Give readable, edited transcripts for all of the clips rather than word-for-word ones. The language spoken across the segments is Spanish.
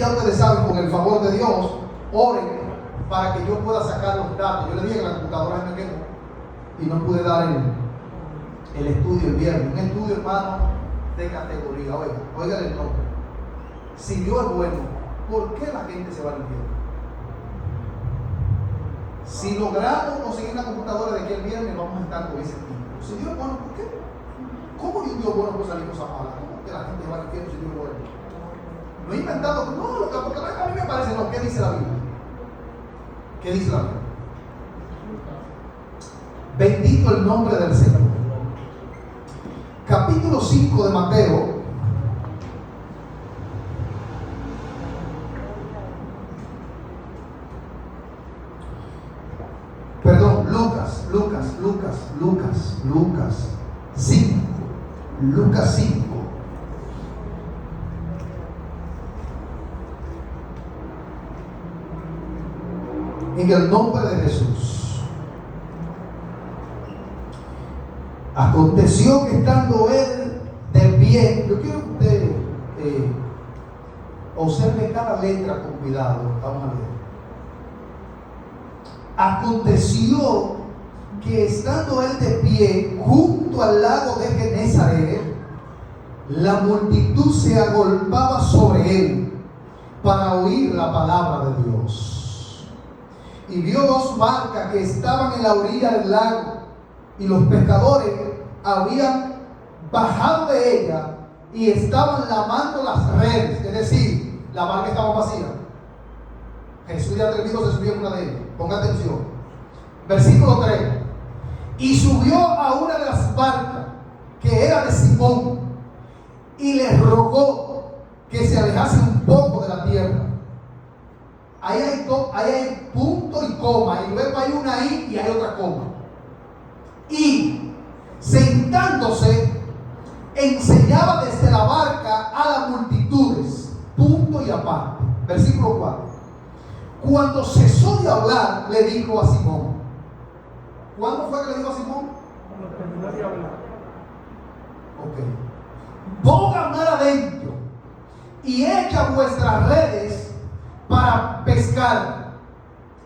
ya ustedes saben, con el favor de Dios, oren para que yo pueda sacar los datos. Yo le dije que la computadora se me quedó y no pude dar el estudio el viernes. Un estudio, hermano, de categoría. Oigan el nombre. Si Dios es bueno, ¿por qué la gente se va al infierno? Si logramos conseguir una computadora de aquí el viernes, vamos a estar con ese tipo. Si Dios es bueno, ¿por qué? ¿Cómo un Dios bueno puede salir cosas malas? ¿Cómo que la gente va al infierno si Dios es bueno? No he inventado, no, porque a mí me parece, no, ¿qué dice la Biblia? ¿Qué dice la Biblia? Bendito el nombre del Señor. Capítulo 5 de Mateo. Perdón, Lucas 5. Lucas 5. En el nombre de Jesús. Aconteció que estando él de pie, yo quiero que usted observe cada letra con cuidado. Vamos a ver. Aconteció que estando él de pie junto al lago de Genesaret, la multitud se agolpaba sobre él para oír la palabra de Dios. Y vio dos barcas que estaban en la orilla del lago, y los pescadores habían bajado de ella y estaban lavando las redes, es decir, la barca estaba vacía. Jesús de atrevido se subió en una de ellas. Ponga atención. Versículo 3. Y subió a una de las barcas, que era de Simón, y le rogó que se alejase un poco de la tierra. Ahí hay punto y coma, y luego hay una I y hay otra coma. Y sentándose, enseñaba desde la barca a las multitudes, punto y aparte. Versículo 4. Cuando cesó de hablar, le dijo a Simón. ¿Cuándo fue que le dijo a Simón? Cuando terminó de hablar. Ok. Boga mar adentro y echa vuestras redes para pescar.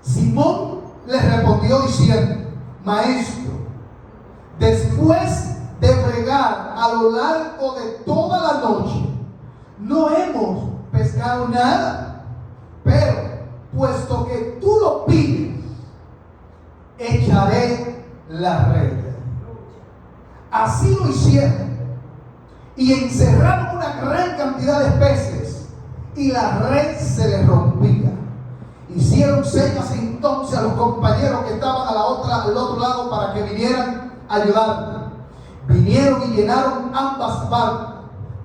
Simón le respondió diciendo: Maestro, después de bregar a lo largo de toda la noche, no hemos pescado nada, pero puesto que tú lo pides, echaré la red. Así lo hicieron, y encerraron una gran cantidad de peces, y la red se les rompía. Hicieron señas entonces a los compañeros que estaban al otro lado para que vinieran a ayudarlos. Vinieron y llenaron ambas barcas,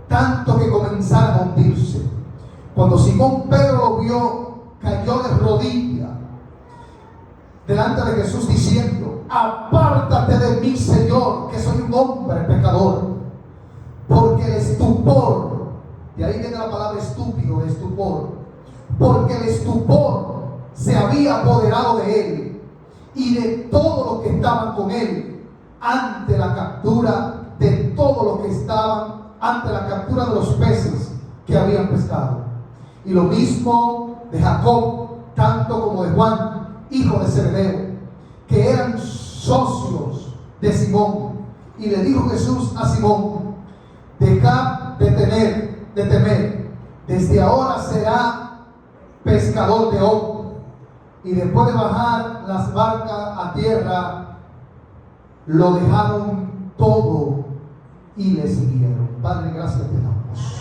tanto que comenzaron a hundirse. Cuando Simón Pedro lo vio, cayó de rodillas delante de Jesús diciendo: apártate de mí, Señor, que soy un hombre pecador. Porque el estupor, de ahí viene la palabra estúpido, de estupor, porque el estupor se había apoderado de él y de todos los que estaban con él, ante la captura de todos los que estaban, ante la captura de los peces que habían pescado. Y lo mismo de Jacob, tanto como de Juan, hijo de Zebedeo, que eran socios de Simón. Y le dijo Jesús a Simón: dejad de temer, desde ahora será pescador de hombres. Y después de bajar las barcas a tierra, lo dejaron todo y le siguieron. Padre, gracias te damos.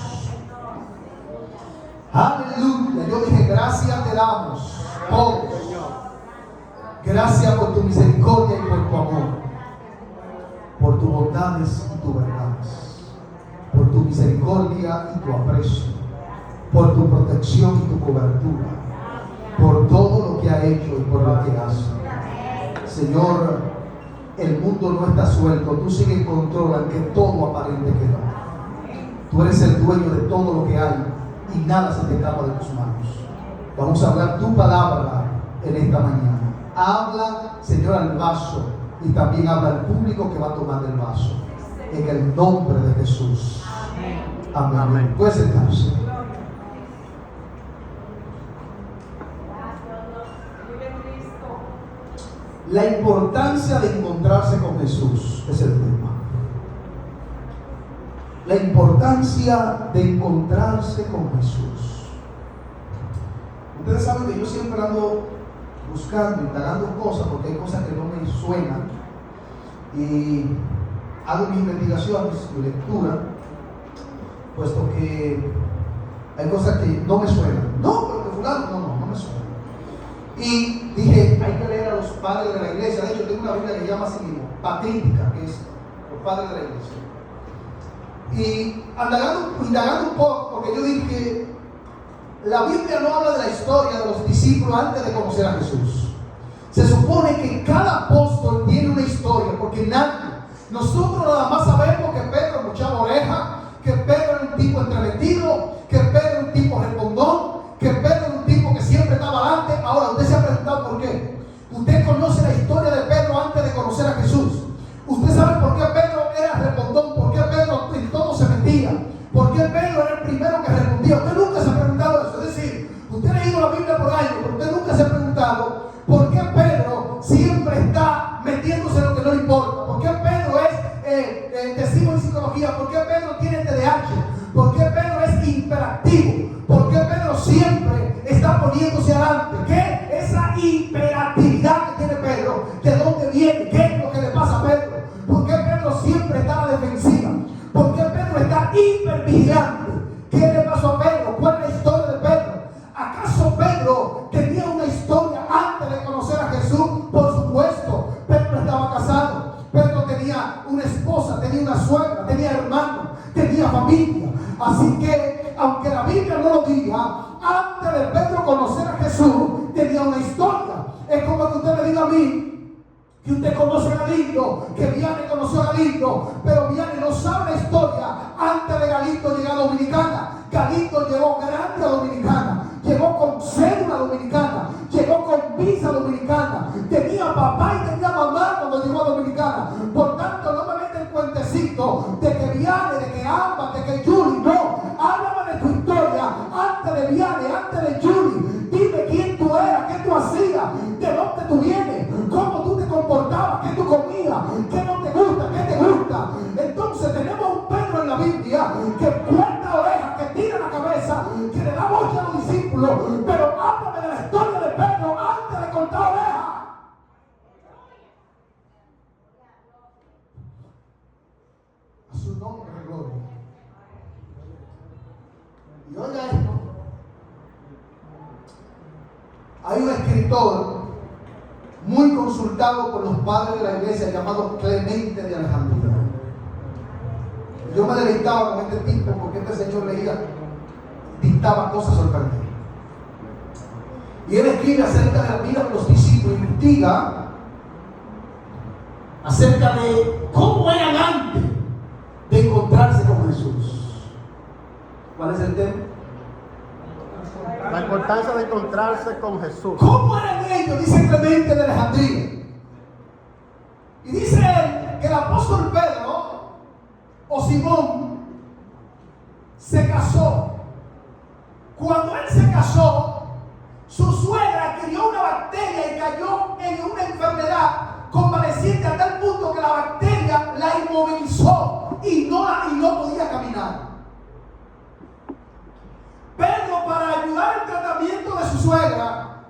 Aleluya. Yo dije: gracias te damos, todos. Gracias por tu misericordia y por tu amor, por tus bondades y tus verdades, por tu misericordia y tu aprecio, por tu protección y tu cobertura, por todo lo que ha hecho y por lo que hace. Señor, el mundo no está suelto, tú sigues en control, aunque todo aparente que no. Tú eres el dueño de todo lo que hay y nada se te escapa de tus manos. Vamos a hablar tu palabra en esta mañana. Habla, Señor, al vaso, y también habla al público que va a tomar el vaso. En el nombre de Jesús. Amén. Puede sentarse. La importancia de encontrarse con Jesús es el tema. La importancia de encontrarse con Jesús. Ustedes saben que yo siempre ando buscando, indagando cosas, porque hay cosas que no me suenan, y hago mis investigaciones y lectura, puesto que hay cosas que no me suenan. No, pero que fulano, no me suena. Y dije, hay que leer a los padres de la iglesia. De hecho, tengo una Biblia que se llama así mismo, patrística, que es los padres de la iglesia. Y indagando un poco, porque yo dije, la Biblia no habla de la historia de los discípulos antes de conocer a Jesús. Se supone que cada apóstol tiene una historia, porque nosotros nada más sabemos que Pedro mochaba oreja, que Pedro era un tipo entremetido, que Pedro era un tipo respondón, que Pedro era un tipo que siempre estaba adelante. Ahora, usted se ha preguntado por qué. Usted conoce la historia de Pedro antes de conocer a Jesús. Usted sabe por qué Pedro era respondón, por qué Pedro en todo se metía, por qué Pedro era el primero que respondía. Usted nunca se ha preguntado eso. Es decir, usted ha leído la Biblia por años, pero usted nunca se ha preguntado por qué Pedro siempre está metiéndose en lo que no le importa. ¿Por qué Pedro decimos en psicología, por qué Pedro tiene TDAH? ¿Por qué Pedro es hiperactivo? ¿Por qué Pedro siempre está poniéndose adelante? ¿Qué? Esa hiperactividad que tiene Pedro, ¿de dónde viene? ¿Qué es lo que le pasa a Pedro? ¿Por qué Pedro siempre está a la defensiva? ¿Por qué Pedro está hipervigilante? ¿Qué le pasó a Pedro? ¿Cuál es la historia de Pedro? ¿Acaso Pedro tenía una historia antes de conocer a Jesús? Por supuesto, Pedro estaba casado. Pedro tenía una esposa, tenía una suegra, tenía hermanos, tenía familia. Así que, aunque la Biblia no lo diga, antes de Pedro conocer a Jesús, tenía una historia. Es como que usted me diga a mí que usted conoce a Galindo, que Vianney conoció a Galindo, pero Vianney no sabe la historia antes de Galindo llegar a Dominicana. Galindo llegó grande a Dominicana, llegó con cédula dominicana, llegó con visa dominicana, tenía papá y tenía mamá cuando llegó a Dominicana. Por tanto, no me mete el cuentecito de que Vianney, de que Amba, de que Julie. No, háblame de tu historia antes de Vianney, antes de Julie. Dime quién tú eras, qué tú hacías, de dónde tú vienes, cómo tú te comportabas, qué tú comías, qué no te gusta, qué te gusta. Entonces tenemos un Pedro en la Biblia que cuenta orejas, que tira la cabeza, que le da voz a los discípulos. Pero háblame de la historia de Pedro antes de contar orejas. A su nombre, gloria. Y oiga esto. Hay un escritor muy consultado por los padres de la iglesia llamado Clemente de Alejandría. Yo me deleitaba con este tipo porque este señor dictaba cosas sorprendentes. Y él escribe acerca de la vida de los discípulos, investiga acerca de cómo eran antes de encontrarse con Jesús. ¿Cuál es el tema? La importancia de encontrarse con Jesús. ¿Cómo eran ellos? Dice Clemente de Alejandría. Y dice él que el apóstol Pedro o Simón se casó. Cuando él se casó, su suegra crió una bacteria y cayó en una enfermedad convaleciente a tal punto que la bacteria la inmovilizó y no podía caminar. Pedro, para ayudar al tratamiento de su suegra,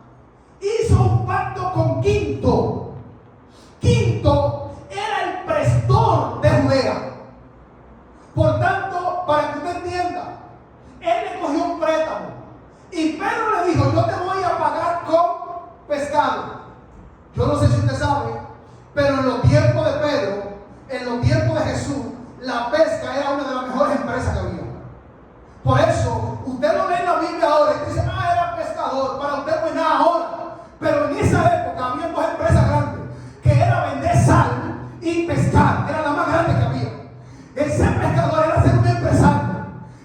hizo un pacto con Quinto. Quinto era el prestor de Judea. Por tanto, para que usted entienda, él le cogió un préstamo. Y Pedro le dijo, yo te voy a pagar con pescado. Yo no sé si usted sabe, pero en los tiempos de Pedro, en los tiempos de Jesús, la pesca era una de las mejores empresas que había. Por eso, usted lo lee en la Biblia ahora y dice, era pescador, para usted no es nada ahora. Pero en esa época había dos empresas grandes, que era vender sal y pescar, era la más grande que había. El ser pescador era ser un empresario.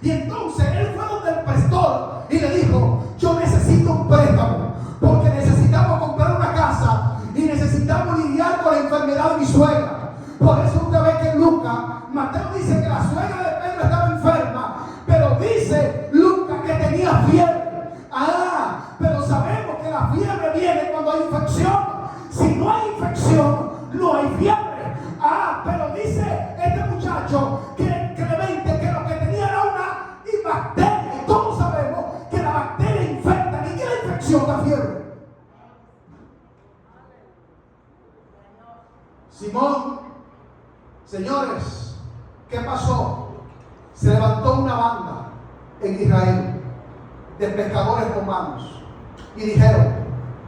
Y entonces él fue donde el pastor y le dijo, yo necesito un préstamo, porque necesitamos comprar una casa y necesitamos lidiar con la enfermedad de mi suegra. Por eso usted ve que en Lucas, Mateo dice que la suegra de Pedro estaba enferma, pero dice Lucas que tenía fiebre. Pero sabemos que la fiebre viene cuando hay infección. Si no hay infección, no hay fiebre. Pero dice este muchacho que Clemente que lo que tenía era una bacteria. Y todos sabemos que la bacteria infecta. ¿Y que la infección da fiebre? Simón, señores, ¿qué pasó? Se levantó una banda en Israel de pescadores romanos y dijeron: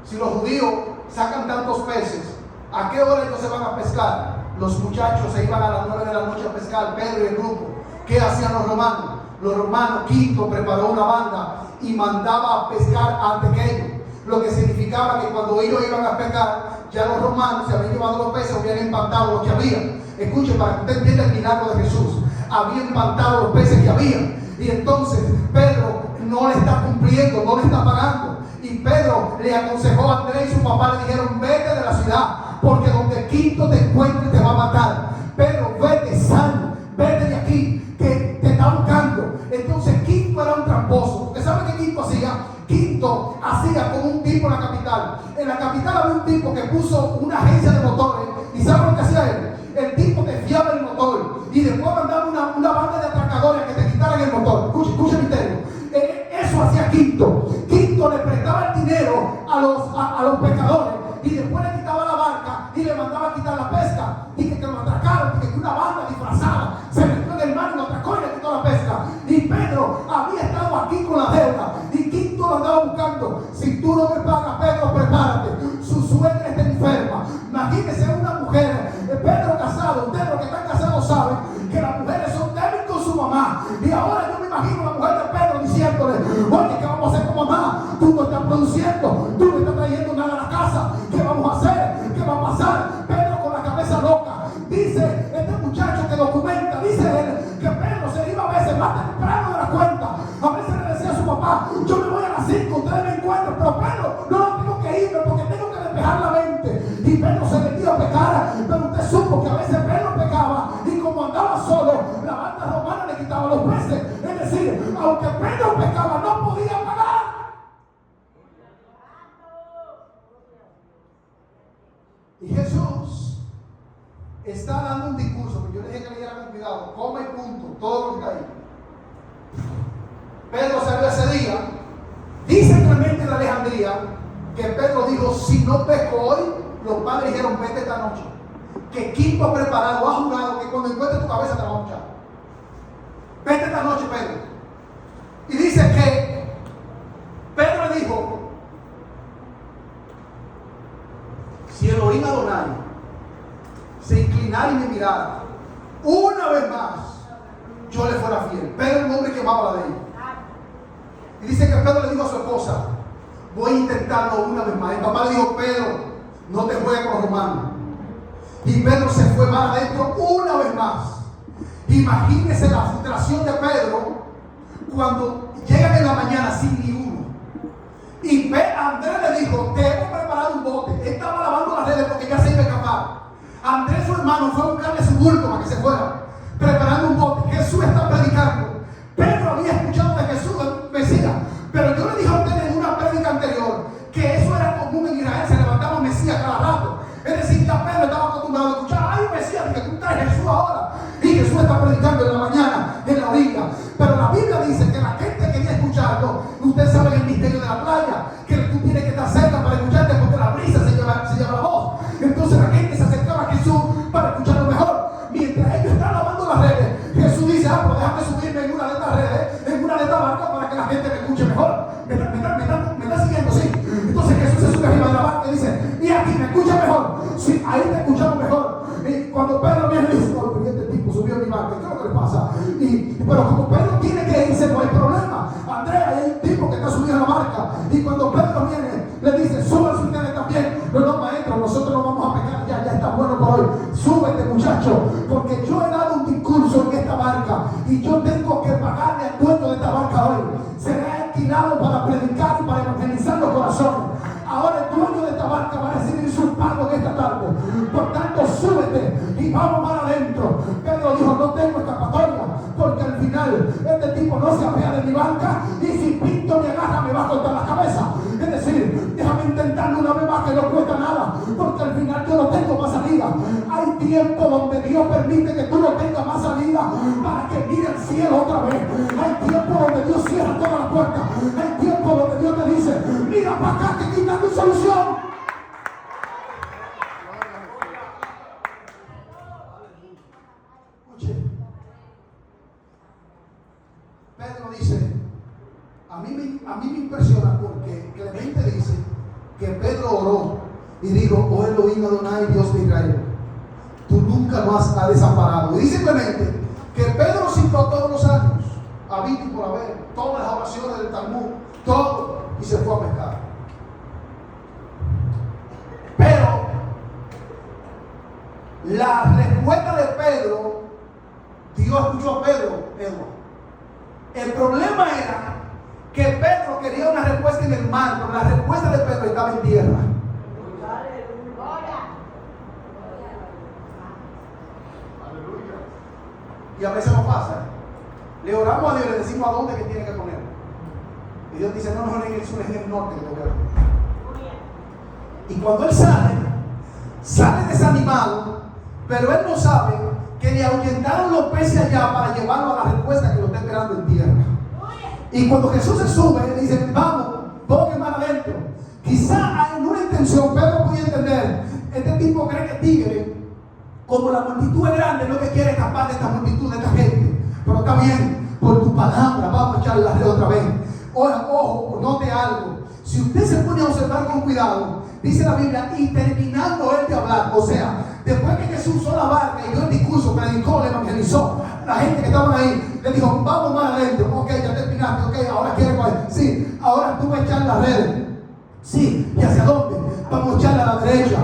si los judíos sacan tantos peces, ¿a qué hora ellos se van a pescar? Los muchachos se iban a las 9 de la noche a pescar, Pedro y el grupo. ¿Qué hacían los romanos? Los romanos, Quinto preparó una banda y mandaba a pescar antes que ellos, lo que significaba que cuando ellos iban a pescar, ya los romanos se habían llevado los peces, habían empantado los que había. Escuchen, para que usted entienda el milagro de Jesús, había empantado los peces que había. Y entonces Pedro no le está cumpliendo, no le está pagando. Y Pedro le aconsejó a Andrés y su papá, le dijeron: vete de la ciudad, porque donde Quinto te encuentre te va a matar. Pedro, vete, sal, vete de aquí, que te está buscando. Entonces Quinto era un tramposo. ¿Usted sabe qué Quinto hacía? Quinto hacía como un tipo en la capital. En la capital había un tipo que puso una agencia de motores. ¿Y sabe lo que hacía él? El tipo te fiaba el motor y después mandaba una banda de atracadores que te quitaran el motor. Escucha el misterio. Eso hacía Quinto. Quinto le prestaba el dinero a los pescadores y después le quitaba la barca y le mandaba a quitar la pesca. Y que lo atracaron, y que una banda disfrazada se metió en el mar y lo atracó y le quitó la pesca. Y Pedro había estado aquí con la deuda y Quinto lo andaba buscando. Si tú no me pagas, Pedro, prepárate. Su suegra está enferma. Imagínese una mujer, Pedro casado. Ustedes los que están casados saben que las mujeres son débiles con su mamá. Y ahora yo me imagino la mujer de Pedro diciéndole: oye, ¿qué vamos a hacer con mamá? Tú no estás produciendo, tú no estás trayendo nada a la casa. ¿Qué vamos a hacer? ¿Qué va a pasar? Pedro con la cabeza loca. Dice este muchacho que documenta, dice él, que Pedro se iba a veces más temprano de la cuenta. A veces le decía a su papá: yo me voy a las 5, ustedes me encuentran, pero Pedro, no tengo que irme porque tengo que despejar la mente. Y Pedro se metía a pecar, pero usted supo que a veces Pedro pecaba y como andaba solo, la banda romana le quitaba los peces. Es decir, aunque Pedro pecaba, no podía pagar. Y Jesús está dando un discurso, que yo le dije que leyera con cuidado, come y punto, todo lo que está ahí. Pedro salió ese día. Dice Clemente de Alejandría que Pedro dijo: si no peco hoy, los padres dijeron: vete esta noche, que Quinto ha preparado, ha jurado que cuando encuentre tu cabeza te la va a echar. Vete esta noche, Pedro. Y dice que Pedro le dijo: si Elohim Adonai se inclinara y me mirara una vez más, yo le fuera fiel. Pedro era un hombre que amaba la ley. Y dice que Pedro le dijo a su esposa: voy a intentarlo una vez más. El papá le dijo: Pedro, no te juegues con los romanos. Y Pedro se fue más adentro una vez más. Imagínese la frustración de Pedro cuando llegan en la mañana sin ni uno. Y Andrés le dijo: te hemos preparado un bote. Él estaba lavando las redes porque ya se iba a escapar. Andrés, su hermano, fue a buscarle su bulto para que se fuera, preparando un bote. Jesús está predicando. Pedro había escuchado de Jesús, el Mesías, pero yo le dije a ustedes en una prédica anterior que eso era común en Israel, se levantaba un Mesías cada rato. Es decir, ya Pedro estaba acostumbrado a escuchar: ay, Mesías, que tú traes Jesús ahora. Y Jesús está predicando en la mañana, en la orilla. Pero la Biblia dice que la gente quería escucharlo. Usted sabe el misterio de la playa, que tú tienes que estar cerca para escucharte porque la brisa se lleva la voz. Entonces la gente se acercaba a Jesús para escucharlo mejor. Mientras ellos están lavando las redes, Jesús dice: pues déjame subirme en una de estas redes, en una de estas barcas, para que la gente me escuche mejor. ¿Me está siguiendo? Sí. Entonces Jesús se sube arriba de la barca y dice: y aquí me escucha mejor. Sí, ahí te escuchamos mejor. Y cuando Pedro viene y dice: oh, este tipo subió mi barca, ¿qué es lo que le pasa? Pero como Pedro tiene que irse, no hay problema. Andrea, hay un tipo que está subido a la barca. Y cuando Pedro viene, le dice: súbanse ustedes también. No, maestro, nosotros no vamos a pecar, ya está bueno por hoy. Súbete, muchacho, porque yo he dado un discurso en esta barca y yo tengo que pagarle al dueño de esta barca hoy. Será alquilado para predicar y para evangelizar los corazones. Ahora el dueño de esta barca va a recibir su pago en esta tarde. Por tanto, súbete y vamos para adentro. Pedro dijo: no tengo escapatoria, porque al final este tipo no se apea de mi barca y si Pinto me agarra me va a cortar la cabeza. Es decir, déjame intentarlo una vez más, que no cuesta nada, porque al tiempo donde Dios permite que tú no tengas más salida para que mire el cielo otra vez. Hay tiempo donde Dios cierra toda la puerta. Hay tiempo donde Dios te dice, mira para acá que aquí está tu solución. Escuche, Pedro dice, a mí me impresiona porque Clemente dice que Pedro oró y dijo, oh Elohim Adonai, Dios de Israel, tú nunca más has desamparado. Y dice Clemente que Pedro citó todos los años, habito y por haber, todas las oraciones del Talmud, todo, y se fue a pescar. Pero la respuesta de Pedro, Dios escuchó a Pedro. El problema era que Pedro quería una respuesta en el mar, pero la respuesta de Pedro estaba en tierra. Y a veces nos pasa. Le oramos a Dios y le decimos a dónde que tiene que poner. Y Dios dice, no, en el sur, es en el norte que te voy a poner. Y cuando él sale desanimado, pero él no sabe que le ahuyentaron los peces allá para llevarlo a la respuesta que lo está esperando en tierra. Y cuando Jesús se sube, le dice, vamos, pongan más adentro. Quizá en una intención, Pedro podía entender, este tipo cree que tigre, como la multitud es grande, lo que quiere escapar de esta multitud, de esta gente. Pero está bien, por tu palabra, vamos a echarle la red otra vez. Ahora, ojo, note algo. Si usted se pone a observar con cuidado, dice la Biblia, y terminando él de hablar, o sea, después que Jesús usó la barca y dio el discurso, predicó, le evangelizó, la gente que estaban ahí, le dijo, vamos más adentro. Ok, ya terminaste, ok, ahora quiere coger. Sí, ahora tú vas a echar la red. Sí, ¿y hacia dónde? Vamos a echarle a la derecha.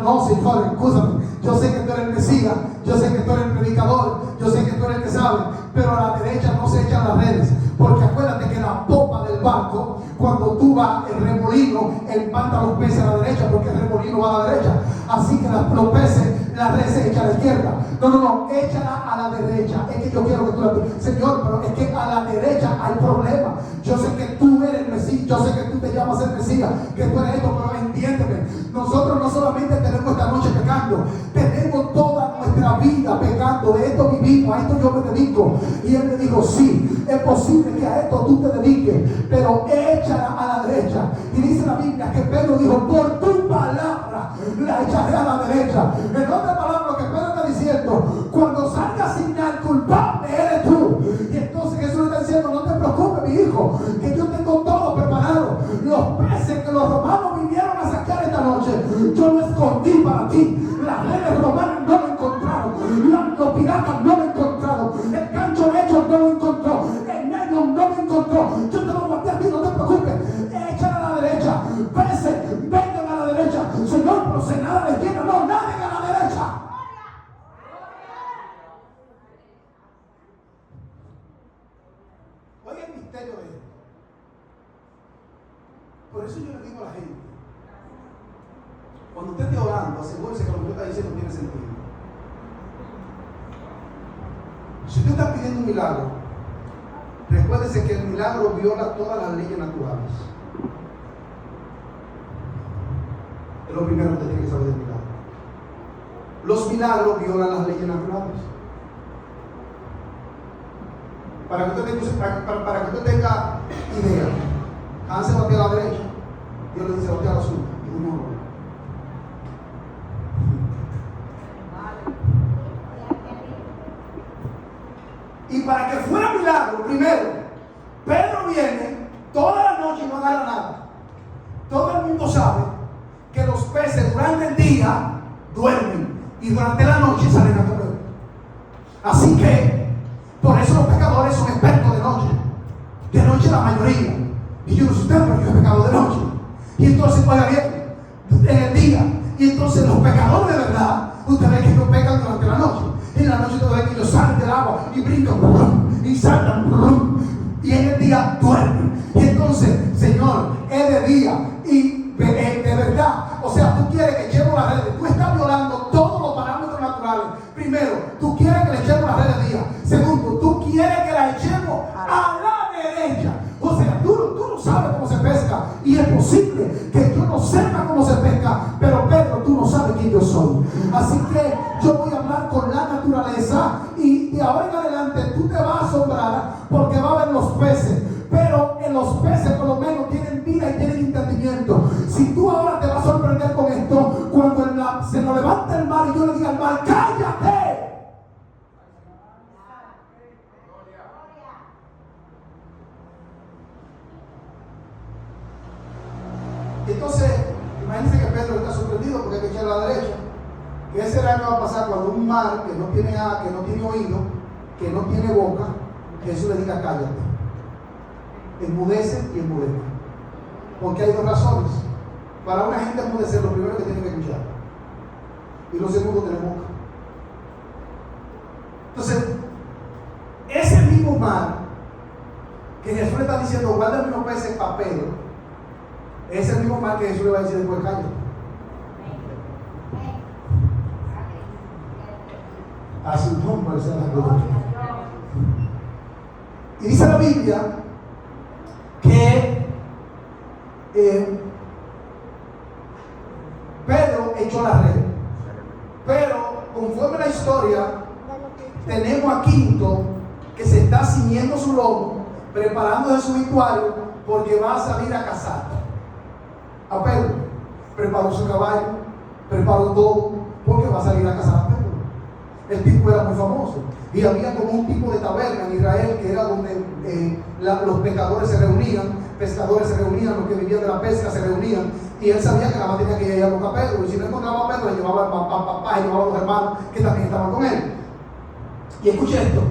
No, Señor, escúchame. Yo sé que tú eres el Mesías, yo sé que tú eres el predicador, yo sé que tú eres el que sabe, pero a la derecha no se echan las redes, porque acuérdate que la popa del barco, cuando tú vas, el remolino empanta los peces a la derecha, porque el remolino va a la derecha. Así que los peces, la red se echa a la izquierda. No, échala a la derecha. Es que yo quiero que tú la digas, Señor, pero es que a la derecha hay problema. Yo sé que tú eres el Mesías, yo sé que tú te llamas el Mesías, que tú eres esto, pero entiéndeme, nosotros no solamente tenemos esta noche pecando, tenemos toda nuestra vida pecando, de esto vivimos, a esto yo me dedico. Y él me dijo, sí, es posible que a esto tú te dediques, pero échala a la derecha. Y dice la Biblia que Pedro dijo, por tu palabra la echaré a la derecha. En otras palabras, lo que Pedro está diciendo, cuando salga señal culpable eres tú. Y entonces Jesús le está diciendo, no te preocupes, mi hijo, que yo tengo todo preparado. Los peces que los romanos vinieron a sacar esta noche, yo lo escondí para ti. Las redes romanas no lo encontraron, los piratas no lo encontraron, el gancho de ellos no lo encontró, el medio no lo encontró. Yo te lo guardé a ti, no te preocupes. Échala a la derecha, peces, vengan a la derecha. Señor, pero se nada a la izquierda, no, naden a la derecha. Oiga el misterio de esto. Por eso yo le digo a la gente, cuando usted esté orando, asegúrese que lo que usted está diciendo tiene sentido. Si usted está pidiendo un milagro, recuérdese que el milagro viola todas las leyes naturales. Es lo primero que usted tiene que saber del milagro. Los milagros violan las leyes naturales. Para que usted tenga idea, Hans se batea a la derecha, Dios le dice batea a la zurda, y uno no. Y para que fuera milagro, primero, Pedro viene toda la noche y no agarra nada. Todo el mundo sabe que los peces durante el día duermen y durante la noche salen a comer. Así que, por eso los pecadores son expertos de noche. De noche la mayoría. Y yo no sé usted, pero yo he pecado de noche. Y entonces, oiga bien, en el día. Y entonces los pecadores de verdad, usted ve que ellos pecan durante la noche. Y en la noche usted ve que ellos salen del agua y brincan y saltan. Y en el día duermen. Y entonces, Señor, es de día y de verdad. O sea, tú quieres que echemos las redes. Tú estás violando todos los parámetros naturales. Primero, tú quieres que le echemos las redes de día. Segundo, tú quieres que la echemos a la derecha. O sea, tú no sabes cómo se pesa. pesca. Y es posible que yo no sepa cómo se pesca, pero Pedro, tú no sabes quién yo soy. Así que yo voy a hablar con la naturaleza y de ahora en adelante tú te vas a asombrar porque va a haber los peces. Pero en los peces por lo menos tienen vida y tienen entendimiento. Si tú ahora te vas a sorprender con esto, cuando se nos levanta el mar y yo le diga al mar, ¡cállate! Entonces, imagínense que Pedro está sorprendido porque hay que echar a la derecha. ¿Qué será que va a pasar cuando un mar que no tiene oído, que no tiene boca, Jesús le diga cállate? Enmudece y enmudece. Porque hay dos razones. Para una gente enmudecer, lo primero que tiene que escuchar. Y lo segundo, tener boca. Entonces, ese mismo mar que Jesús le está diciendo, guárdame unos peces para Pedro, es el mismo mar que Jesús le va a decir después, cállate. A su nombre sea la gloria. Y dice la Biblia que Pedro echó la red. Pero conforme a la historia, tenemos a Quinto que se está ciñendo su lomo, preparándose su vestuario porque va a salir a cazar. A Pedro preparó su caballo, preparó todo porque va a salir a cazar a Pedro. El tipo era muy famoso y había como un tipo de taberna en Israel que era donde los pescadores se reunían, pescadores se reunían, los que vivían de la pesca se reunían, y él sabía que la más tenía que ir a buscar a Pedro, y si no encontraba a Pedro le llevaba al papá y llevaba a los hermanos que también estaban con él. Y escuche esto,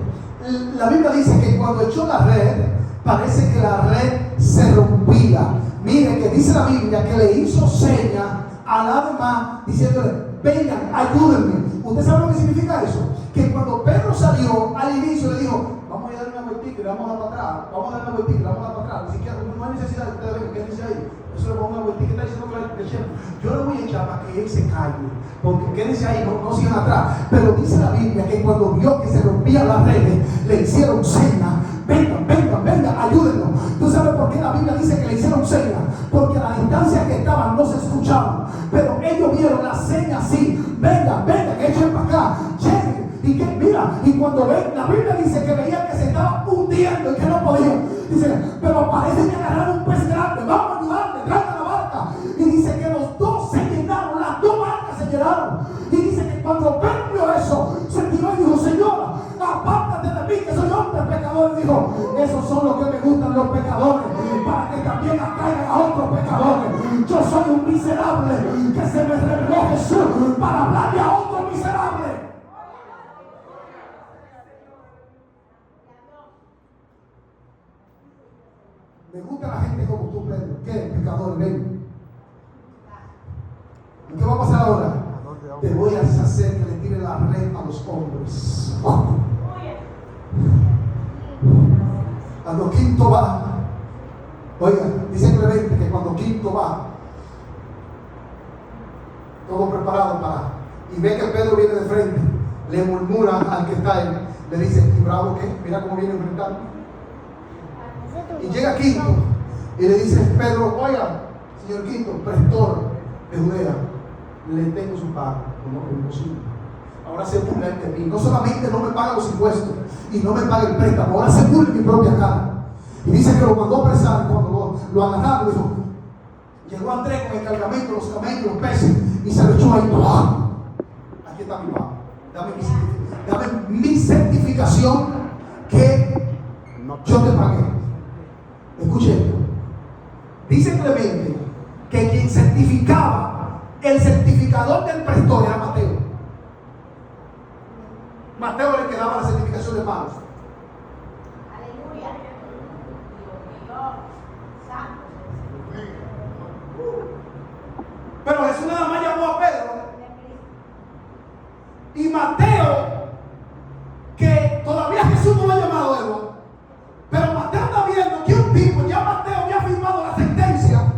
la Biblia dice que cuando echó la red, parece que la red se rompía. Mire que dice la Biblia que le hizo seña al demás diciéndole, vengan, ayúdenme. ¿Usted sabe lo que significa eso? Que cuando Pedro salió al inicio le dijo, vamos a dar una vueltita y le vamos a dar para atrás, vamos a dar una vueltita y le vamos a dar para atrás. Ni siquiera, no hay necesidad de que ustedes vengan, ¿qué dice ahí? Eso le pongo una vueltita, ¿qué está diciendo que yo le voy a echar para que él se calle? Porque ¿qué dice ahí? No sigan atrás. Pero dice la Biblia que cuando vio que se rompían las redes, le hicieron señas. Vengan, vengan, vengan, ayúdennos. ¿Tú sabes por qué la Biblia dice que le hicieron señas? Porque a la distancia que estaban no se escuchaban. Pero ellos vieron la seña así. Vengan, vengan, echen para acá, lleguen. Y que mira, y cuando ven, la Biblia dice que veían que se estaba hundiendo y que no podían. Dice, pero parece que agarraron un pez grande, vamos a ayudarle, traigan la barca. Y dice que los dos se llenaron, las dos barcas se llenaron. Y dice que cuando Pedro vio eso, se tiró y dijo, Señora, apártate de mí, que soy hombre pecador. Y dijo, esos son los que me gustan, los pecadores, para que también atraigan a otros pecadores. Yo soy un miserable que se me reveló Jesús para hablarle a otro miserable. Me gusta la gente como tú, Pedro. ¿Qué? Pecador, ven. ¿Y qué va a pasar ahora? Te voy a hacer que le tire la red a los hombres. Cuando Quinto va, oiga, dice Clemente que cuando Quinto va, todo preparado para, y ve que Pedro viene de frente, le murmura al que está ahí, le dice, ¿y bravo qué? Mira cómo viene enfrentando. Y llega Quinto y le dice, Pedro, oiga, señor Quinto, prestor de Judea, le tengo su pago. No, imposible. Ahora se burla de mí. No solamente no me paga los impuestos y no me paga el préstamo, ahora se burla en mi propia cara. Y dice que lo mandó a apresar. Cuando lo agarraron, dijo, llegó Andrés con el cargamento, los camellos, los peces, y se lo echó ahí. Aquí está mi pago. Dame mi certificación que yo te pagué. Escuche esto. Dice Clemente que quien certificaba, el certificador del prestor era Mateo. Mateo le quedaba la certificación de pagos. Aleluya. Pero Jesús nada más llamó a Pedro. Y Mateo, que todavía Jesús no lo ha llamado Evo, pero Mateo está viendo que un tipo, ya Mateo había firmado la sentencia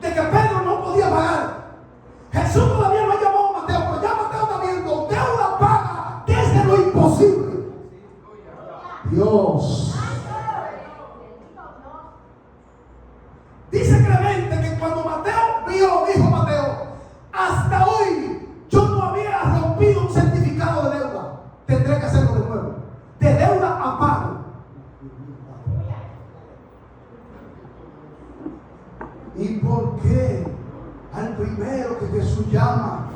de que Pedro no podía pagar. Jesús todavía no ha llamado a Mateo, pero ya Mateo está viendo deuda paga desde lo imposible. Dios. tendré que hacerlo de nuevo. De deuda a pago. ¿Y por qué al primero que Jesús llama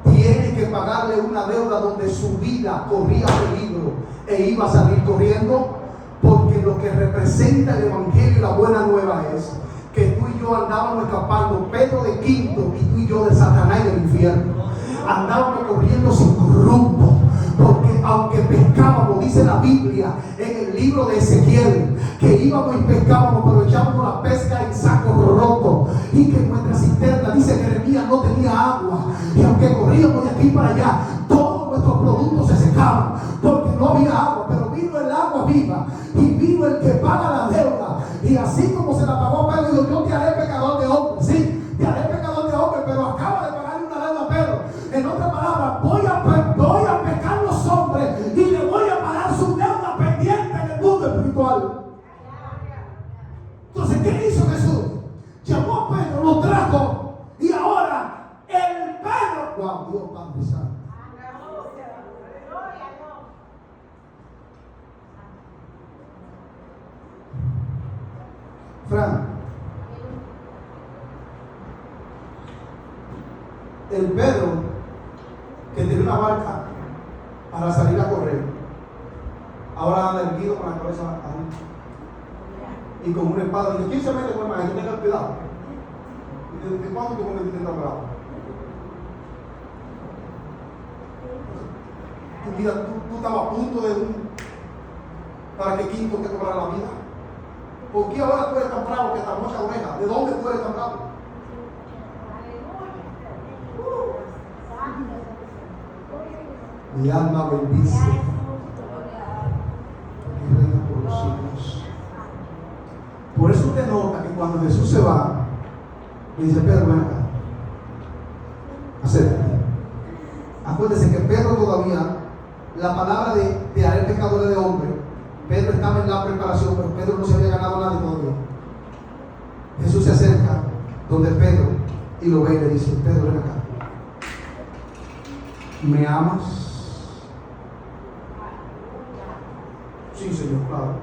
tiene que pagarle una deuda donde su vida corría peligro e iba a salir corriendo? Porque lo que representa el Evangelio y la buena nueva es que tú y yo andábamos escapando, Pedro de quinto y tú y yo de Satanás y del infierno. Andábamos corriendo sin rumbo, porque aunque pescábamos, dice la Biblia en el libro de Ezequiel, que íbamos y pescábamos, pero echábamos la pesca en sacos rotos, y que nuestra cisterna, dice Jeremías, no tenía agua, y aunque corríamos de aquí para allá, todos nuestros productos se secaban, porque no había agua. Pero vino el agua viva, y vino el que paga la deuda, y así como se la pagó a Pedro, dijo: yo te haré pecador de hombre. Sí, te haré pecador de hombre, pero acaba de pagarle una deuda a Pedro. En otras palabras, voy a pecar los hombres y le voy a pagar su deuda pendiente en el mundo espiritual. Entonces, ¿qué hizo Jesús? Llamó a Pedro, lo trajo, y ahora el Pedro, wow, Dios Padre Santo. Fran, el Pedro que tenía una barca para salir a correr, ahora anda erguido con la cabeza arriba y con una espada. Dice: ¿quién se mete con el maestro? Tenga cuidado. ¿Y desde cuándo tú cometiste esta bravo? Mira, tú estabas a punto de para que Quinto te cobrara la vida. ¿Por qué ahora tú eres tan bravo que tan mucha oreja? ¿De dónde tú eres tan bravo? Mi alma bendice y reina por los siglos. Por eso usted nota que cuando Jesús se va, le dice: Pedro, ven acá, acércate. Acuérdese que Pedro todavía, la palabra de haré pecadores de hombre, Pedro estaba en la preparación, pero Pedro no se había ganado nada todavía. Jesús se acerca donde Pedro y lo ve y le dice: Pedro, ven acá, ¿me amas? Sí, Señor, claro.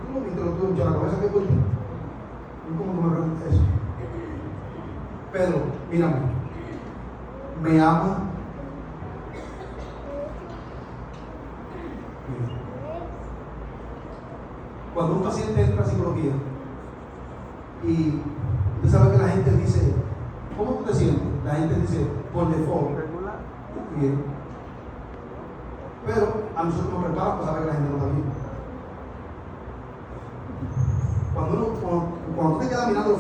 ¿Tú no viste lo que tú en la cabeza que por ti? ¿Cómo tú me preguntas eso? Pedro, mírame, ¿me ama? Cuando un paciente entra a psicología y usted sabe que la gente dice: ¿cómo tú te sientes? La gente dice por default, regular, bien. Pero a nosotros nos preparan para saber que la gente no está bien. Cuando tú te quedas mirando a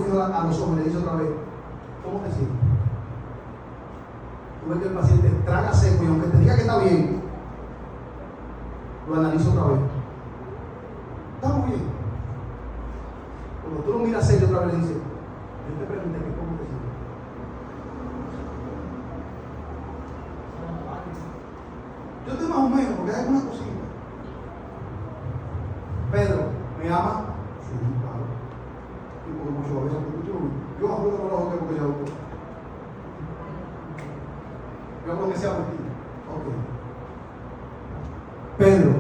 los ojos y le dices otra vez: ¿cómo te sientes? Tú ves que el paciente traga seco y aunque te diga que está bien, lo analiza otra vez. Estamos bien. Cuando tú lo miras serio otra vez, le dices: yo te pregunté que cómo te sientes. Yo estoy más o menos, porque hay alguna cosita. Pedro, ¿me ama? Sí, claro. Y porque muchas veces yo ajusto los ojos porque ya lo yo creo que sea por ti. Ok. Pedro,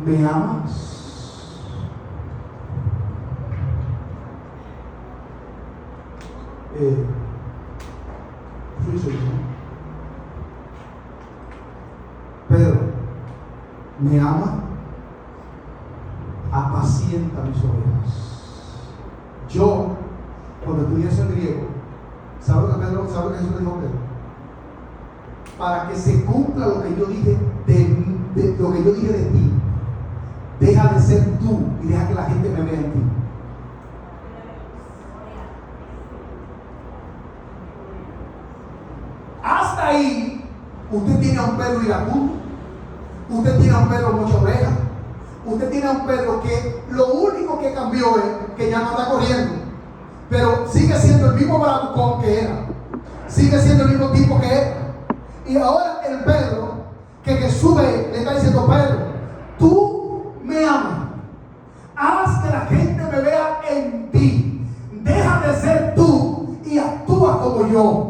¿me amas? Sí, Señor. Pedro, ¿me ama? Apacienta mis ovejas. Yo, cuando estudié en griego, ¿sabe lo que Jesús le dijo a Pedro? Para que se cumpla lo que yo dije lo que yo dije de ti, deja de ser tú y deja que la gente me vea en ti. Hasta ahí, usted tiene a un Pedro iracundo, usted tiene a un Pedro mucha oreja, usted tiene a un Pedro que lo único que cambió es que ya no está corriendo, pero sigue siendo el mismo bravucón que era, sigue siendo el mismo tipo que era. Y ahora el Pedro que Jesús ve, le está diciendo: Pedro, tú me amas, haz que la gente me vea en ti, deja de ser tú y actúa como yo.